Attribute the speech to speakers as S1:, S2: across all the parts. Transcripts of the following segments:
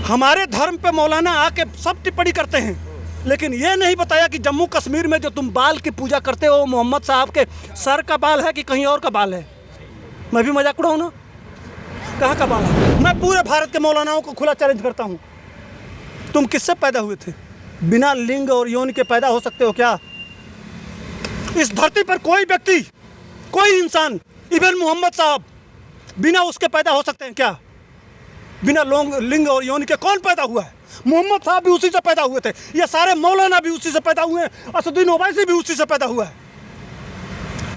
S1: हमारे धर्म पे मौलाना आके सब टिप्पणी करते हैं, लेकिन ये नहीं बताया कि जम्मू कश्मीर में जो तुम बाल की पूजा करते हो मोहम्मद साहब के सर का बाल है कि कहीं और का बाल है। मैं भी मजाक उड़ाऊँ ना, कहाँ का बाल है? मैं पूरे भारत के मौलानाओं को खुला चैलेंज करता हूँ, तुम किससे पैदा हुए थे? बिना लिंग और योनि के पैदा हो सकते हो क्या? इस धरती पर कोई व्यक्ति, कोई इंसान, इवन मोहम्मद साहब बिना उसके पैदा हो सकते हैं क्या? बिना लिंग और योनि के कौन पैदा हुआ है? मोहम्मद साहब भी उसी से पैदा हुए थे, ये सारे मौलाना भी उसी से पैदा हुए हैं, असदुद्दीन ओवैसी भी उसी से पैदा हुआ है।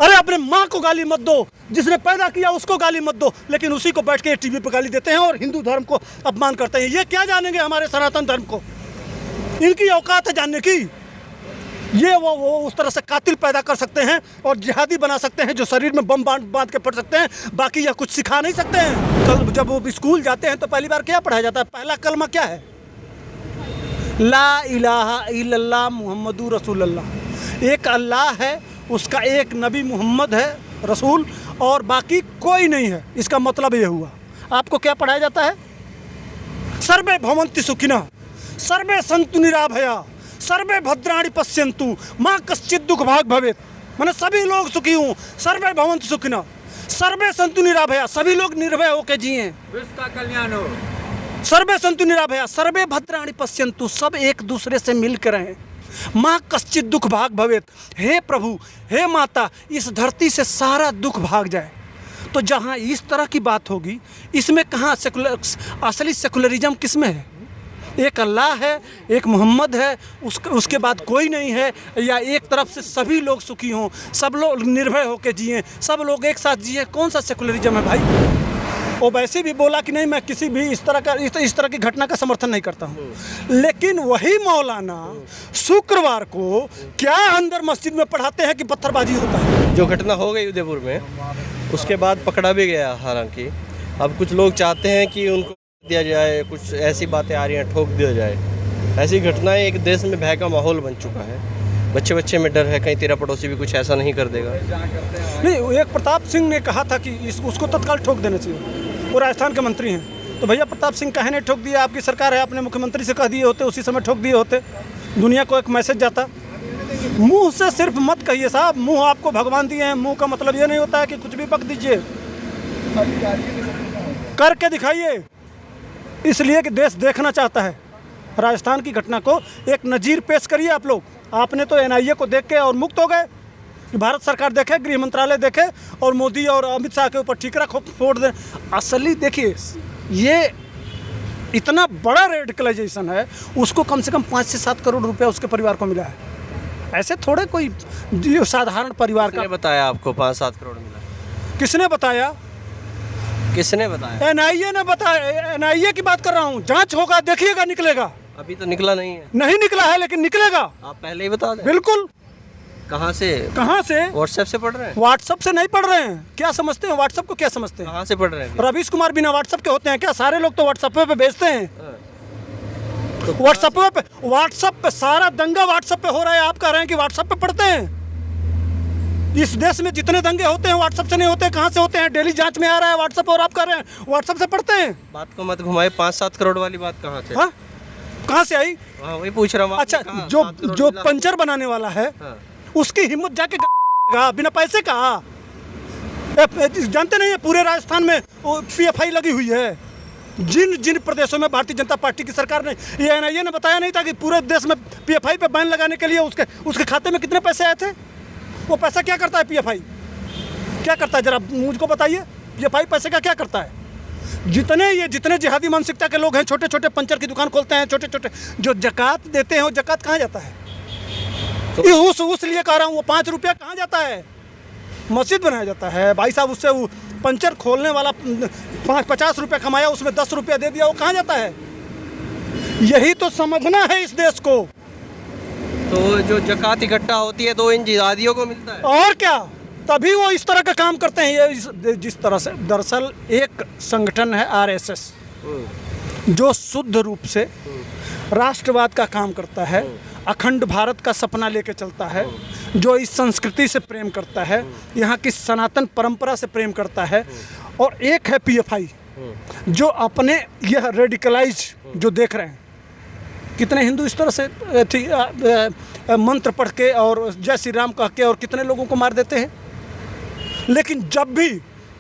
S1: अरे अपने माँ को गाली मत दो, जिसने पैदा किया उसको गाली मत दो, लेकिन उसी को बैठ के टीवी पर गाली देते हैं और हिंदू धर्म को अपमान करते हैं। ये क्या जानेंगे हमारे सनातन धर्म को? इनकी औकात है जानने की। ये वो उस तरह से कातिल पैदा कर सकते हैं और जिहादी बना सकते हैं जो शरीर में बम बांध के पढ़ सकते हैं, बाकी यह कुछ सिखा नहीं सकते हैं। कल जब वो स्कूल जाते हैं तो पहली बार क्या पढ़ाया जाता है? पहला कलमा क्या है? ला इलाहा इल्लल्लाह मुहम्मदुर रसूलुल्लाह। एक अल्लाह है, उसका एक नबी मोहम्मद है रसूल, और बाकी कोई नहीं है। इसका मतलब ये हुआ। आपको क्या पढ़ाया जाता है? सर्वे भवन्ति सुखिनः, सर्वे सन्तु निराभया, सर्वे भद्राणि पश्यन्तु, माँ कश्चित् दुख भाग भवेत्। मैंने सभी लोग सुखी हूँ। सर्वे भवन्तु सुखिनः, सर्वे सन्तु निराभया, सभी लोग निर्भय होकर जिए।
S2: विश्व का कल्याण हो।
S1: सर्वे सन्तु निराभया, सर्वे भद्राणि पश्यन्तु, सब एक दूसरे से मिलकर रहें। माँ कश्चित् दुख भाग भवेत्, हे प्रभु, हे माता, इस धरती से सारा दुख भाग जाए। तो जहाँ इस तरह की बात होगी, इसमें कहाँ असली सेकुलरिज्म किसमें है? एक अल्लाह है, एक मोहम्मद है, उसके बाद कोई नहीं है, या एक तरफ से सभी लोग सुखी हों, सब लोग निर्भय होकर जिएं, सब लोग एक साथ जिए? कौन सा सेकुलरिज्म है भाई? वो वैसे भी बोला कि नहीं, मैं किसी भी इस तरह की घटना का समर्थन नहीं करता हूँ, लेकिन वही मौलाना शुक्रवार को क्या अंदर मस्जिद में पढ़ाते हैं कि पत्थरबाजी होता है।
S3: जो घटना हो गई उदयपुर में, उसके बाद पकड़ा भी गया। हालांकि अब कुछ लोग चाहते हैं कि उनको दिया जाए, कुछ ऐसी बातें आ रही हैं ठोक दिया जाए। ऐसी घटनाएं, एक देश में भय का माहौल बन चुका है। बच्चे में डर है, कहीं तेरा पड़ोसी भी कुछ ऐसा नहीं कर देगा।
S1: नहीं, एक प्रताप सिंह ने कहा था कि उसको तत्काल ठोक देना चाहिए। वो राजस्थान के मंत्री हैं, तो भैया प्रताप सिंह काहे ने ठोक दिया? आपकी सरकार है, आपने मुख्यमंत्री से कह दिए होते, उसी समय ठोक दिए होते, दुनिया को एक मैसेज जाता। मुंह से सिर्फ मत कहिए साहब, मुंह आपको भगवान दिए हैं। मुंह का मतलब ये नहीं होता है कि कुछ भी बक दीजिए, करके दिखाइए, इसलिए कि देश देखना चाहता है। राजस्थान की घटना को एक नज़ीर पेश करिए आप लोग। आपने तो एनआईए को देख के और मुक्त हो गए कि भारत सरकार देखे, गृह मंत्रालय देखे और मोदी और अमित शाह के ऊपर ठीकरा फोड़ दें। असली देखिए, ये इतना बड़ा रेडिकलाइजेशन है, उसको कम से कम 5 से 7 करोड़ रुपया उसके परिवार को मिला है। ऐसे थोड़े कोई साधारण परिवार का।
S3: बताया आपको 5-7 करोड़ मिला?
S1: किसने बताया?
S3: किसने बताया?
S1: एनआईए ने बताया। एनआईए की बात कर रहा हूँ, जांच होगा, देखिएगा, निकलेगा।
S3: अभी तो निकला नहीं है।
S1: नहीं निकला है, लेकिन निकलेगा।
S3: आप पहले ही बता दें।
S1: बिल्कुल।
S3: कहाँ से?
S1: व्हाट्सएप
S3: से पढ़ रहे हैं?
S1: व्हाट्सएप से नहीं पढ़ रहे हैं। क्या समझते हैं व्हाट्सएप को? क्या समझते हैं?
S3: कहाँ से पढ़ रहे हैं?
S1: रवीश कुमार बिना व्हाट्सएप के होते हैं क्या? सारे लोग तो व्हाट्सएप पे भेजते हैं। तो व्हाट्सएप पे सारा दंगा व्हाट्सएप पे हो रहा है। आप कह रहे हैं कि व्हाट्सएप पे पढ़ते हैं? इस देश में जितने दंगे होते हैं व्हाट्सएप से नहीं होते। कहाँ से होते हैं? डेली जांच में आ रहा है व्हाट्सएप, और आप कह रहे हैं व्हाट्सएप से पढ़ते हैं।
S3: बात को मत घुमाए। 5-7 करोड़ वाली बात कहाँ से?
S1: हाँ, कहाँ से आई?
S3: वही पूछ रहा हूँ।
S1: अच्छा, जो पंचर बनाने वाला है, उसकी हिम्मत जाके बिना पैसे का। जानते नहीं है पूरे राजस्थान में PFI लगी हुई है। जिन प्रदेशों में भारतीय जनता पार्टी की सरकार ने, ये एनआईए ने बताया नहीं था कि पूरे देश में PFI पे बैन लगाने के लिए उसके खाते में कितने पैसे आए थे? वो पैसा क्या करता है? PFI क्या करता है? जरा मुझको बताइए, PFI पैसे का क्या करता है? जितने जिहादी मानसिकता के लोग हैं, छोटे छोटे पंचर की दुकान खोलते हैं, छोटे छोटे जो जकात देते हैं, वो जकात कहाँ जाता है? तो उस लिए कह रहा हूँ, वो 5 रुपया कहाँ जाता है? मस्जिद बनाया जाता है भाई साहब। उससे वो पंचर खोलने वाला 50 रुपया कमाया, उसमें 10 रुपया दे दिया, वो कहाँ जाता है? यही तो समझना है इस देश को।
S3: तो जो जकात इकट्ठा होती है तो इन जिहादियों को मिलता है,
S1: और क्या? तभी वो इस तरह का काम करते हैं। ये जिस तरह से, दरअसल एक संगठन है RSS, जो शुद्ध रूप से राष्ट्रवाद का काम करता है, अखंड भारत का सपना लेके चलता है, जो इस संस्कृति से प्रेम करता है, यहाँ की सनातन परंपरा से प्रेम करता है। और एक है PFI, जो अपने यह रेडिकलाइज जो देख रहे हैं, कितने हिंदू इस तरह से मंत्र पढ़ के और जय श्री राम कह के और कितने लोगों को मार देते हैं। लेकिन जब भी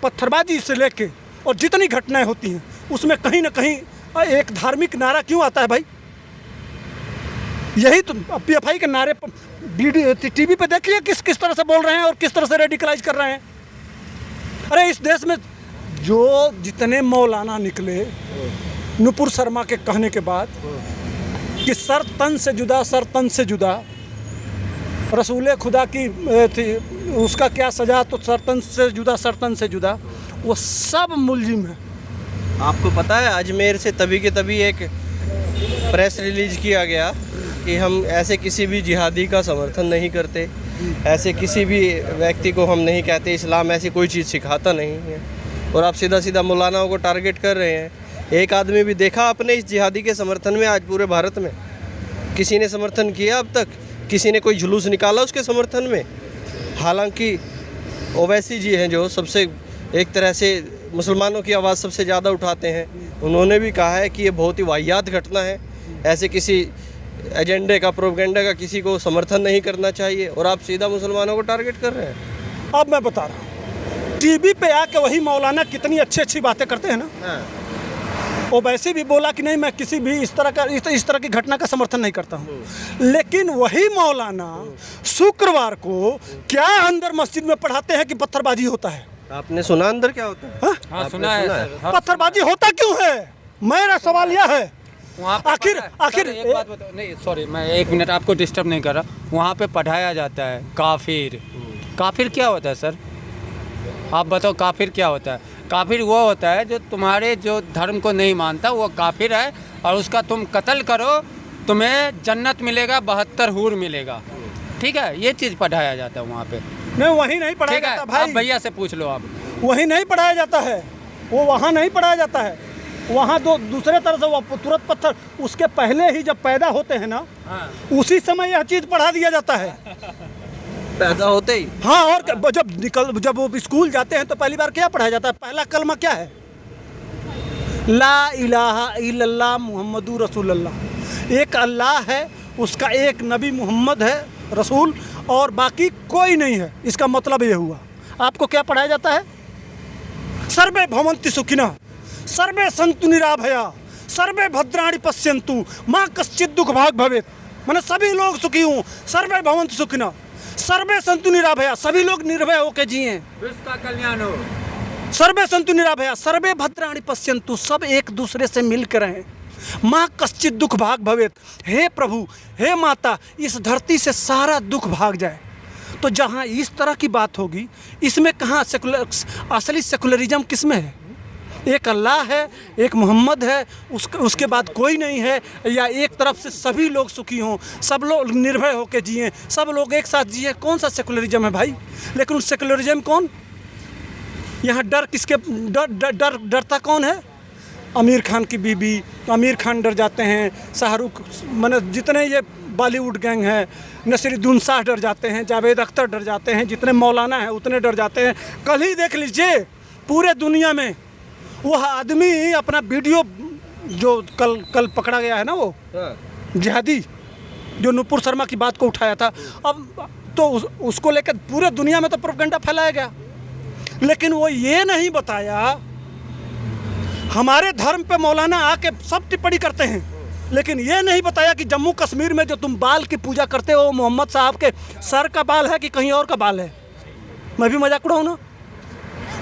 S1: पत्थरबाजी से लेके और जितनी घटनाएं होती हैं उसमें कहीं ना कहीं एक धार्मिक नारा क्यों आता है भाई? यही तो PFI के नारे वीडियो TV पे देखिए किस किस तरह से बोल रहे हैं और किस तरह से रेडिकलाइज कर रहे हैं। अरे इस देश में जो जितने मौलाना निकले नुपुर शर्मा के कहने के बाद कि सर तन से जुदा, सर तन से जुदा, रसूल खुदा की थी उसका क्या सजा, तो सर तन से जुदा, सर तन से जुदा, वो सब मुलजिम है।
S3: आपको पता है अजमेर से तभी के तभी एक प्रेस रिलीज किया गया कि हम ऐसे किसी भी जिहादी का समर्थन नहीं करते, ऐसे किसी भी व्यक्ति को हम नहीं कहते, इस्लाम ऐसी कोई चीज़ सिखाता नहीं है, और आप सीधा सीधा मौलानाओं को टारगेट कर रहे हैं। एक आदमी भी देखा आपने इस जिहादी के समर्थन में आज पूरे भारत में? किसी ने समर्थन किया अब तक? किसी ने कोई जुलूस निकाला उसके समर्थन में? हालांकि ओवैसी जी हैं जो सबसे एक तरह से मुसलमानों की आवाज़ सबसे ज़्यादा उठाते हैं, उन्होंने भी कहा है कि ये बहुत ही वाहियात घटना है, ऐसे किसी एजेंडे का, प्रोपेगेंडा का किसी को समर्थन नहीं करना चाहिए, और आप सीधा मुसलमानों को टारगेट कर रहे हैं।
S1: अब मैं बता रहा हूँ, TV पे आके वही मौलाना कितनी अच्छी अच्छी बातें करते हैं ना, वो वैसे भी बोला कि नहीं मैं किसी भी इस तरह की घटना का समर्थन नहीं करता हूँ, लेकिन वही मौलाना शुक्रवार को क्या अंदर मस्जिद में पढ़ाते हैं कि पत्थरबाजी होता है।
S3: आपने सुना अंदर क्या होता है?
S2: हाँ सुना है सर।
S1: पत्थरबाजी होता क्यों है? मेरा सवाल यह है आखिर
S2: एक बात बताओ, नहीं सॉरी मैं 1 मिनट आपको डिस्टर्ब नहीं कर रहा, वहाँ पे पढ़ाया जाता है काफिर। काफिर क्या होता है सर? आप बताओ काफिर क्या होता है? काफिर वो होता है जो तुम्हारे जो धर्म को नहीं मानता, वो काफिर है, और उसका तुम कत्ल करो तुम्हें जन्नत मिलेगा, 72 हूर मिलेगा। ठीक है, ये चीज़ पढ़ाया जाता है वहाँ पे।
S1: नहीं, वहीं नहीं पढ़ाया जाता भाई।
S2: आप भैया से पूछ लो, आप
S1: वहीं नहीं पढ़ाया जाता है, वो वहाँ नहीं पढ़ाया जाता है। वहाँ दूसरे तरह से वो तुरंत पत्थर उसके पहले ही जब पैदा होते हैं ना, उसी समय यह चीज़ पढ़ा दिया जाता है।
S3: पैदा होते ही?
S1: हाँ, और जब वो स्कूल जाते हैं तो पहली बार क्या पढ़ाया जाता है? पहला कलमा क्या है? ला इलाहा इल्लल्लाह मुहम्मदुर रसूलुल्लाह। एक अल्लाह है, उसका एक नबी मोहम्मद है रसूल, और बाकी कोई नहीं है। इसका मतलब ये हुआ। आपको क्या पढ़ाया जाता है? सर्वे भवन्ति सुखिनः, सर्वे सन्तु निराभया, सर्वे भद्राणि पश्यन्तु, माँ कश्चित् दुख भाग भवेत्। मैंने सभी लोग सुखी हूँ, सर्वे भवन्तु सुखिनः, सर्वे सन्तु निराभया, सभी लोग निर्भय होकर जिए,
S2: विश्व का कल्याण हो।
S1: सर्वे सन्तु निराभया, सर्वे भद्राणि पश्यन्तु, सब एक दूसरे से मिलकर रहें, माँ कश्चित् दुख भाग भवेत्। हे प्रभु, हे माता, इस धरती से सारा दुख भाग जाए। तो जहाँ इस तरह की बात होगी, इसमें कहाँ असली सेकुलरिज्म किस में है? एक अल्लाह है, एक मोहम्मद है, उसके बाद कोई नहीं है, या एक तरफ से सभी लोग सुखी हों, सब लोग निर्भय होकर जिए, सब लोग एक साथ जिए। कौन सा सेकुलरिज्म है भाई? लेकिन सेकुलरिज्म कौन? यहाँ डर किसके डरता कौन है? आमिर खान की बीबी, आमिर खान डर जाते हैं, शाहरुख, मैंने जितने ये बॉलीवुड गैंग है, नसीरुद्दीन शाह डर जाते हैं, जावेद अख्तर डर जाते हैं, जितने मौलाना हैं उतने डर जाते हैं। कल ही देख लीजिए पूरे दुनिया में वह आदमी अपना वीडियो जो कल पकड़ा गया है ना, वो जिहादी जो नुपुर शर्मा की बात को उठाया था, अब तो उसको लेकर पूरे दुनिया में तो प्रोपेगेंडा फैलाया गया। लेकिन वो ये नहीं बताया, हमारे धर्म पे मौलाना आके सब टिप्पणी करते हैं, लेकिन ये नहीं बताया कि जम्मू कश्मीर में जो तुम बाल की पूजा करते हो, मोहम्मद साहब के सर का बाल है कि कहीं और का बाल है? मैं भी मजाक उड़ाऊँ ना?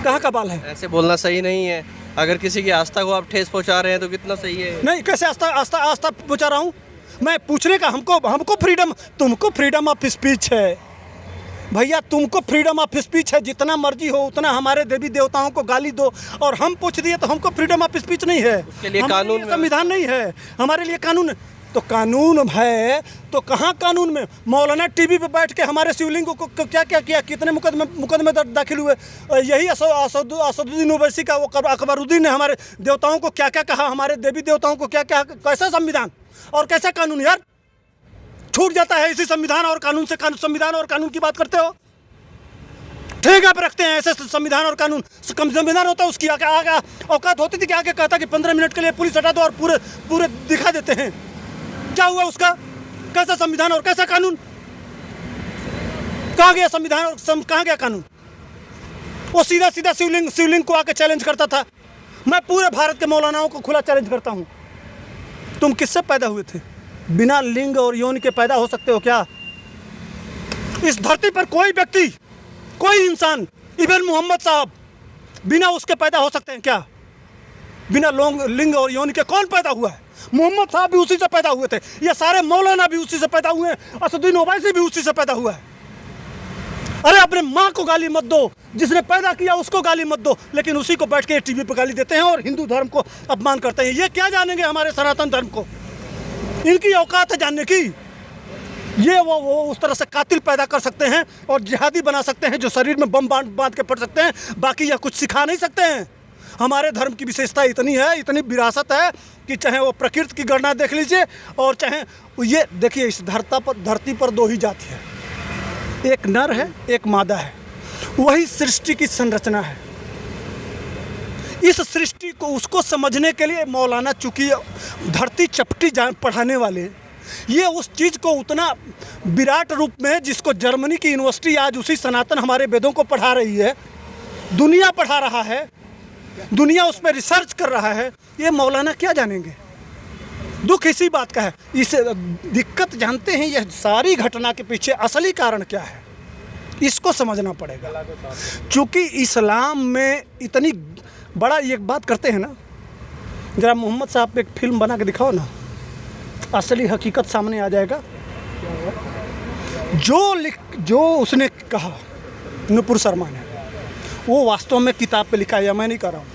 S1: कहाँ का बाल है? ऐसे
S3: बोलना सही नहीं है। अगर किसी की आस्था को आप ठेस पहुंचा रहे हैं तो कितना सही है?
S1: नहीं, कैसे आस्था पहुंचा रहा हूँ मैं? पूछने का हमको फ्रीडम, तुमको फ्रीडम ऑफ स्पीच है भैया, तुमको फ्रीडम ऑफ स्पीच है, जितना मर्जी हो उतना हमारे देवी देवताओं को गाली दो, और हम पूछ दिए तो हमको फ्रीडम ऑफ स्पीच नहीं है?
S3: उसके लिए कानून,
S1: संविधान नहीं है हमारे लिए? कानून तो कानून है, तो कहाँ कानून में? मौलाना टीवी पे बैठ के हमारे शिवलिंग को क्या क्या किया, कितने मुकदमे दाखिल हुए? यही असदुद्दीन ओवैसी का वो अकबरुद्दीन ने हमारे देवताओं को क्या क्या कहा, हमारे देवी देवताओं को क्या क्या। कैसा संविधान और कैसा कानून यार? छूट जाता है इसी संविधान और कानून से। संविधान और कानून की बात करते हो? ठेका पे रखते हैं ऐसे संविधान और कानून। संविधान होता है उसकी आगे औकात होती थी कि आगे कहता कि 15 मिनट के लिए पुलिस हटा दो और पूरे दिखा देते हैं। क्या हुआ उसका? कैसा संविधान और कैसा कानून? कहाँ गया संविधान और कहाँ गया कानून? वो सीधा सीधा शिवलिंग को आके चैलेंज करता था। मैं पूरे भारत के मौलानाओं को खुला चैलेंज करता हूँ, तुम किससे पैदा हुए थे? बिना लिंग और योनि के पैदा हो सकते हो क्या? इस धरती पर कोई व्यक्ति, कोई इंसान, इवन मोहम्मद साहब, बिना उसके पैदा हो सकते हैं क्या? बिना लिंग और योनि के कौन पैदा हुआ है? मोहम्मद साहब भी उसी से पैदा हुए थे, ये सारे मौलाना भी उसी से पैदा हुए हैं, असदुद्दीन ओवैसी भी उसी से पैदा हुआ है। अरे अपने माँ को गाली मत दो, जिसने पैदा किया उसको गाली मत दो, लेकिन उसी को बैठ के टीवी पर गाली देते हैं और हिंदू धर्म को अपमान करते हैं। ये क्या जानेंगे हमारे सनातन धर्म को? इनकी औकात है जानने की। ये वो उस तरह से कातिल पैदा कर सकते हैं और जिहादी बना सकते हैं जो शरीर में बम बांध के पड़ सकते हैं, बाकी यह कुछ सिखा नहीं सकते हैं। हमारे धर्म की विशेषता इतनी है, इतनी विरासत है कि चाहे वो प्रकृति की गणना देख लीजिए और चाहे ये देखिए, इस धरती पर दो ही जाति है, एक नर है एक मादा है। वही सृष्टि की संरचना है। इस सृष्टि को उसको समझने के लिए मौलाना, चूँकि धरती चपटी पढ़ाने वाले, ये उस चीज़ को उतना विराट रूप में, जिसको जर्मनी की यूनिवर्सिटी आज उसी सनातन हमारे वेदों को पढ़ा रही है, दुनिया पढ़ा रहा है, दुनिया उस पर रिसर्च कर रहा है, ये मौलाना क्या जानेंगे? दुख इसी बात का है। इस दिक्कत जानते हैं, यह सारी घटना के पीछे असली कारण क्या है, इसको समझना पड़ेगा। चूँकि इस्लाम में इतनी बड़ा ये बात करते हैं ना, जरा मोहम्मद साहब पे एक फिल्म बना के दिखाओ ना, असली हकीकत सामने आ जाएगा। जो उसने कहा नुपुर शर्मा ने, वो वास्तव में किताब पे लिखा है, या मैं नहीं कह रहा हूँ,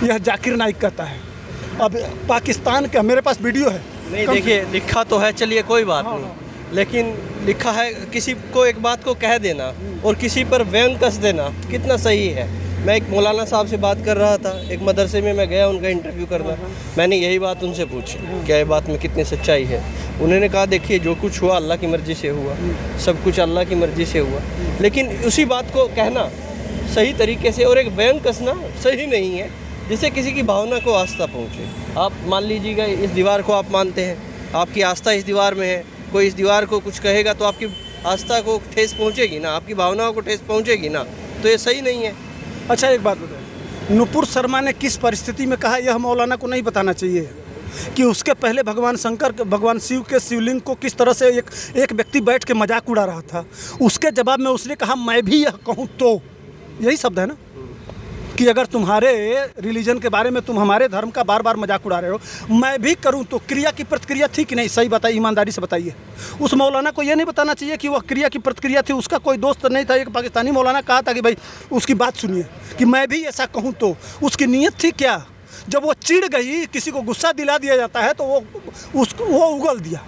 S1: यह जाकिर नाइक कहता है। अब पाकिस्तान का मेरे पास वीडियो है।
S3: नहीं देखिए, लिखा तो है, चलिए कोई बात नहीं, लेकिन लिखा है किसी को एक बात को कह देना और किसी पर व्यंग कस देना कितना सही है। मैं एक मौलाना साहब से बात कर रहा था, एक मदरसे में मैं गया उनका इंटरव्यू करना। मैंने यही बात उनसे पूछी, क्या ये बात में कितनी सच्चाई है। उन्होंने कहा देखिए, जो कुछ हुआ अल्लाह की मर्ज़ी से हुआ, सब कुछ अल्लाह की मर्ज़ी से हुआ, लेकिन उसी बात को कहना सही तरीके से और एक व्यंग कसना सही नहीं है, जिससे किसी की भावना को आस्था पहुँचे। आप मान लीजिएगा, इस दीवार को आप मानते हैं, आपकी आस्था इस दीवार में है, कोई इस दीवार को कुछ कहेगा तो आपकी आस्था को ठेस पहुँचेगी ना, आपकी भावनाओं को ठेस पहुँचेगी ना, तो ये सही नहीं है। एक
S1: एक बात बताएं, नुपुर शर्मा ने किस परिस्थिति में कहा, यह मौलाना को नहीं बताना चाहिए कि उसके पहले भगवान शंकर, भगवान शिव के शिवलिंग को किस तरह से एक व्यक्ति बैठ के मजाक उड़ा रहा था। उसके जवाब में उसने कहा, मैं भी यह कहूँ तो, यही शब्द है ना, कि अगर तुम्हारे रिलीजन के बारे में तुम हमारे धर्म का बार बार मजाक उड़ा रहे हो, मैं भी करूं तो क्रिया की प्रतिक्रिया थी कि नहीं? सही बताइए, ईमानदारी से बताइए। उस मौलाना को यह नहीं बताना चाहिए कि वह क्रिया की प्रतिक्रिया थी, उसका कोई दोस्त नहीं था, एक पाकिस्तानी मौलाना कहा था कि भाई उसकी बात सुनिए, कि मैं भी ऐसा कहूँ तो। उसकी नीयत थी क्या? जब वो चिढ़ गई, किसी को गुस्सा दिला दिया जाता है तो वो उगल दिया,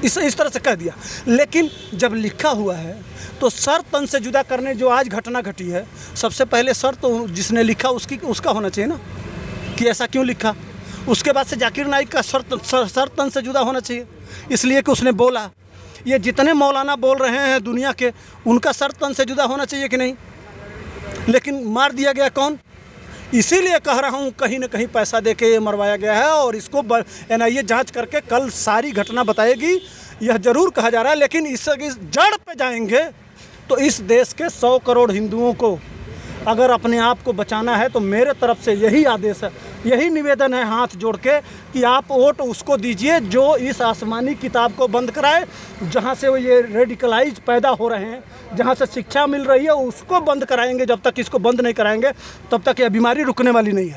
S1: इस तरह से कह दिया। लेकिन जब लिखा हुआ है तो सर तन से जुदा करने जो आज घटना घटी है, सबसे पहले सर तो जिसने लिखा उसका होना चाहिए ना, कि ऐसा क्यों लिखा। उसके बाद से जाकिर नाइक का सर तन से जुदा होना चाहिए, इसलिए कि उसने बोला। ये जितने मौलाना बोल रहे हैं दुनिया के, उनका सर तन से जुदा होना चाहिए कि नहीं? लेकिन मार दिया गया कौन? इसीलिए कह रहा हूँ, कहीं ना कहीं पैसा देके ये मरवाया गया है और इसको NIA जांच करके कल सारी घटना बताएगी, यह जरूर कहा जा रहा है। लेकिन इस जड़ पे जाएंगे तो इस देश के 100 करोड़ हिंदुओं को अगर अपने आप को बचाना है तो मेरे तरफ से यही आदेश है, यही निवेदन है हाथ जोड़ के, कि आप वोट उसको दीजिए जो इस आसमानी किताब को बंद कराए, जहाँ से वो ये रेडिकलाइज पैदा हो रहे हैं, जहाँ से शिक्षा मिल रही है, उसको बंद कराएंगे। जब तक इसको बंद नहीं कराएंगे तब तक यह बीमारी रुकने वाली नहीं है।